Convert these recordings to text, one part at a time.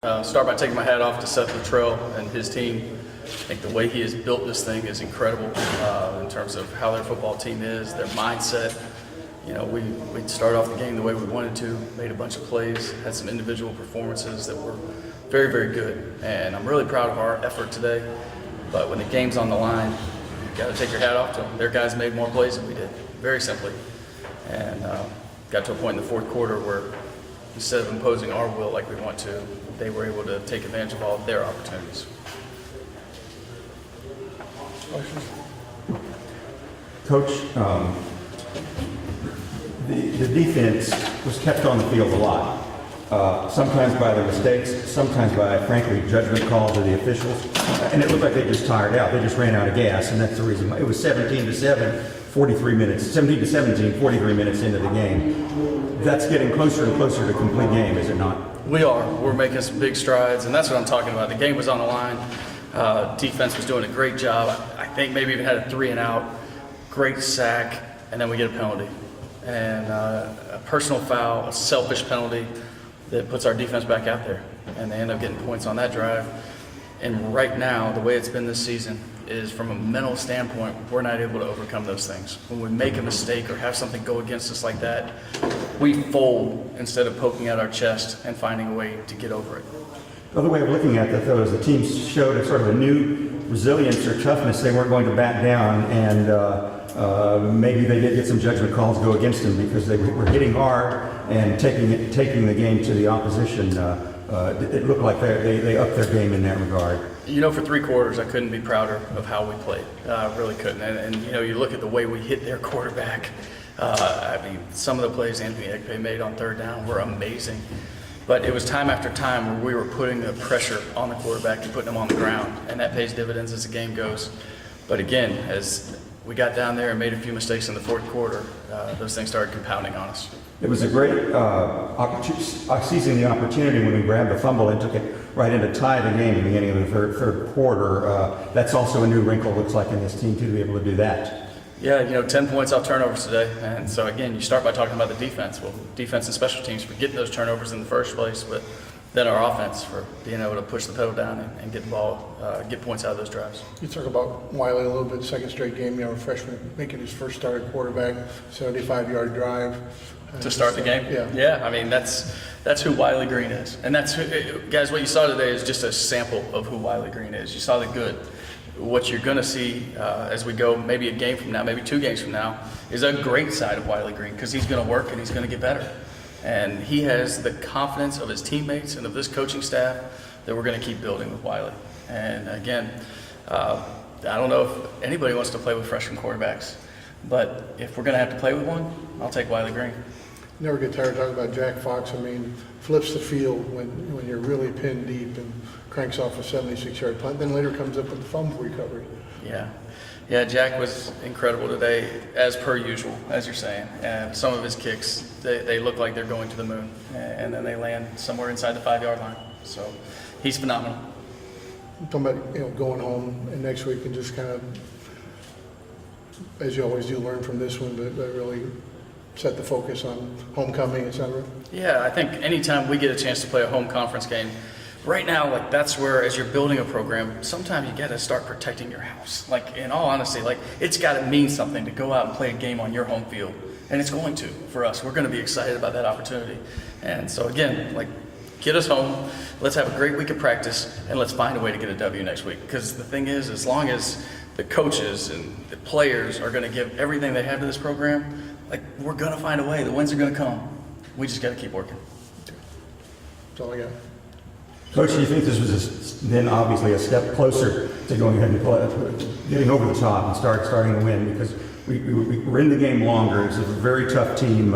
Start by taking my hat off to Seth Luttrell and his team. I think the way he has built this thing is incredible in terms of how their football team is, their mindset. You know, we started off the game the way we wanted to, made a bunch of plays, had some individual performances that were very, very good. And I'm really proud of our effort today. But when the game's on the line, you've got to take your hat off to them. Their guys made more plays than we did, very simply. And got to a point in the fourth quarter where instead of imposing our will like we want to, they were able to take advantage of all of their opportunities. Coach, the defense was kept on the field a lot, sometimes by their mistakes, sometimes by, frankly, judgment calls of the officials, and it looked like they just tired out. They just ran out of gas, and that's the reason. It was 17-7, 43 minutes, 17-17, 43 minutes into the game. That's getting closer and closer to complete game, is it not? We are. We're making some big strides, and that's what I'm talking about. The game was on the line. Defense was doing a great job. I think maybe even had a 3-and-out, great sack, and then we get a penalty. And a personal foul, a selfish penalty that puts our defense back out there. And they end up getting points on that drive. And right now, the way it's been this season is from a mental standpoint, we're not able to overcome those things. When we make a mistake or have something go against us like that, we fold instead of poking out our chest and finding a way to get over it. Another way of looking at that, though, is the team showed a sort of a new resilience or toughness. They weren't going to back down, and maybe they did get some judgment calls go against them because they were hitting hard and taking the game to the opposition. It looked like they upped their game in that regard. You know, for 3 quarters, I couldn't be prouder of how we played. I really couldn't. And you know, you look at the way we hit their quarterback. I mean, some of the plays Anthony Ekpe made on 3rd down were amazing. But it was time after time where we were putting the pressure on the quarterback and putting him on the ground. And that pays dividends as the game goes. But again, as we got down there and made a few mistakes in the 4th quarter, those things started compounding on us. It was a great seizing the opportunity when we grabbed the fumble and took it right in to tie the game at the beginning of the third quarter. That's also a new wrinkle, looks like, in this team, too, to be able to do that. Yeah, you know, 10 points off turnovers today. And so, again, you start by talking about the defense. Well, defense and special teams for getting those turnovers in the first place, but then our offense for being able to push the pedal down and get the ball, get points out of those drives. You talk about Wiley a little bit, second straight game, you know, a freshman making his first start at quarterback, 75-yard drive. To start the game? Yeah. Yeah, I mean, that's who Wiley Green is. And that's who, guys, what you saw today is just a sample of who Wiley Green is. You saw the good. What you're going to see as we go maybe a game from now, maybe 2 games from now, is a great side of Wiley Green because he's going to work and he's going to get better. And he has the confidence of his teammates and of this coaching staff that we're going to keep building with Wiley. And again, I don't know if anybody wants to play with freshman quarterbacks, but if we're going to have to play with one, I'll take Wiley Green. Never get tired of talking about Jack Fox. I mean, flips the field when you're really pinned deep and cranks off a 76-yard punt, then later comes up with the fumble recovery. Yeah, Jack was incredible today, as per usual, as you're saying. And some of his kicks, they look like they're going to the moon, and then they land somewhere inside the 5-yard line. So he's phenomenal. Talking about, you know, going home and next week and just kind of, as you always do, learn from this one, but really set the focus on homecoming, et cetera. Yeah, I think anytime we get a chance to play a home conference game, right now, like, that's where, as you're building a program, sometimes you got to start protecting your house. Like, in all honesty, like, it's got to mean something to go out and play a game on your home field. And it's going to, for us. We're going to be excited about that opportunity. And so, again, like, get us home. Let's have a great week of practice, and let's find a way to get a W next week. Because the thing is, as long as the coaches and the players are going to give everything they have to this program, like, we're going to find a way. The wins are going to come. We just got to keep working. That's all I got. Coach, do you think this was then obviously a step closer to going ahead and getting over the top and starting to win? Because we're in the game longer. It's a very tough team.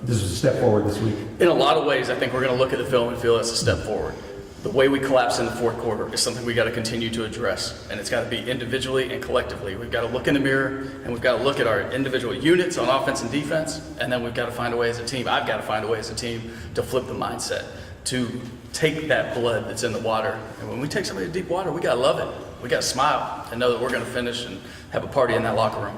This was a step forward this week. In a lot of ways, I think we're going to look at the film and feel that's a step forward. The way we collapse in the 4th quarter is something we got to continue to address, and it's got to be individually and collectively. We've got to look in the mirror, and we've got to look at our individual units on offense and defense, and then we've got to find a way as a team. I've got to find a way as a team to flip the mindset, to take that blood that's in the water. And when we take somebody to deep water, we got to love it. We got to smile and know that we're going to finish and have a party in that locker room.